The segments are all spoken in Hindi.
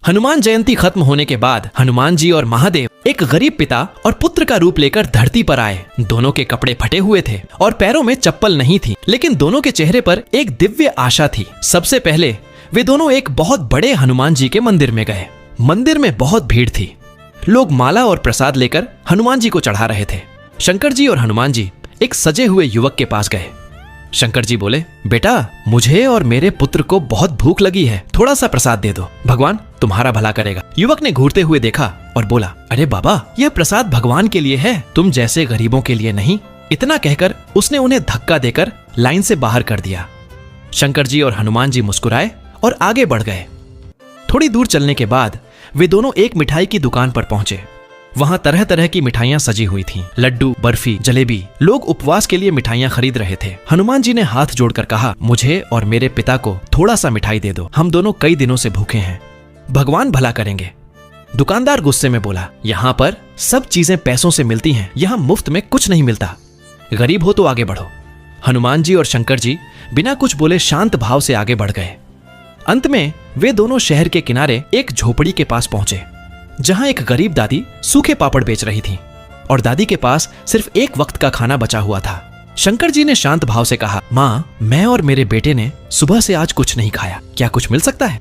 हनुमान जयंती खत्म होने के बाद हनुमान जी और महादेव एक गरीब पिता और पुत्र का रूप लेकर धरती पर आए। दोनों के कपड़े फटे हुए थे और पैरों में चप्पल नहीं थी, लेकिन दोनों के चेहरे पर एक दिव्य आशा थी। सबसे पहले वे दोनों एक बहुत बड़े हनुमान जी के मंदिर में गए। मंदिर में बहुत भीड़ थी। लोग माला और प्रसाद लेकर हनुमान जी को चढ़ा रहे थे। शंकर जी और हनुमान जी एक सजे हुए युवक के पास गए। शंकर जी बोले, बेटा, मुझे और मेरे पुत्र को बहुत भूख लगी है, थोड़ा सा प्रसाद दे दो, भगवान तुम्हारा भला करेगा। युवक ने घूरते हुए देखा और बोला, अरे बाबा, यह प्रसाद भगवान के लिए है, तुम जैसे गरीबों के लिए नहीं। इतना कहकर उसने उन्हें धक्का देकर लाइन से बाहर कर दिया। शंकर जी और हनुमान जी मुस्कुराए और आगे बढ़ गए। थोड़ी दूर चलने के बाद वे दोनों एक मिठाई की दुकान पर पहुंचे। वहां तरह तरह की मिठाइयां सजी हुई थीं, लड्डू, बर्फी, जलेबी। लोग उपवास के लिए मिठाइयां खरीद रहे थे। हनुमान जी ने हाथ जोड़कर कहा, मुझे और मेरे पिता को थोड़ा सा मिठाई दे दो, हम दोनों कई दिनों से भूखे हैं, भगवान भला करेंगे। दुकानदार गुस्से में बोला, यहाँ पर सब चीजें पैसों से मिलती हैं, यहाँ मुफ्त में कुछ नहीं मिलता, गरीब हो तो आगे बढ़ो। हनुमान जी और शंकर जी बिना कुछ बोले शांत भाव से आगे बढ़ गए। अंत में वे दोनों शहर के किनारे एक झोपड़ी के पास पहुंचे, जहां एक गरीब दादी सूखे पापड़ बेच रही थी और दादी के पास सिर्फ एक वक्त का खाना बचा हुआ था। शंकर जी ने शांत भाव से कहा, माँ, मैं और मेरे बेटे ने सुबह से आज कुछ नहीं खाया, क्या कुछ मिल सकता है?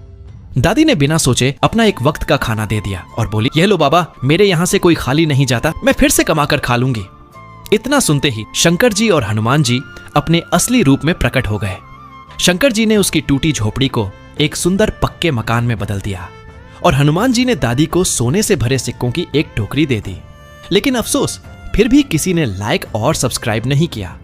दादी ने बिना सोचे अपना एक वक्त का खाना दे दिया और बोली, यह लो बाबा, मेरे यहाँ से कोई खाली नहीं जाता, मैं फिर से कमाकर खा लूंगी। इतना सुनते ही शंकर जी और हनुमान जी अपने असली रूप में प्रकट हो गए। शंकर जी ने उसकी टूटी झोपड़ी को एक सुंदर पक्के मकान में बदल दिया और हनुमान जी ने दादी को सोने से भरे सिक्कों की एक टोकरी दे दी। लेकिन अफसोस, फिर भी किसी ने लाइक और सब्सक्राइब नहीं किया।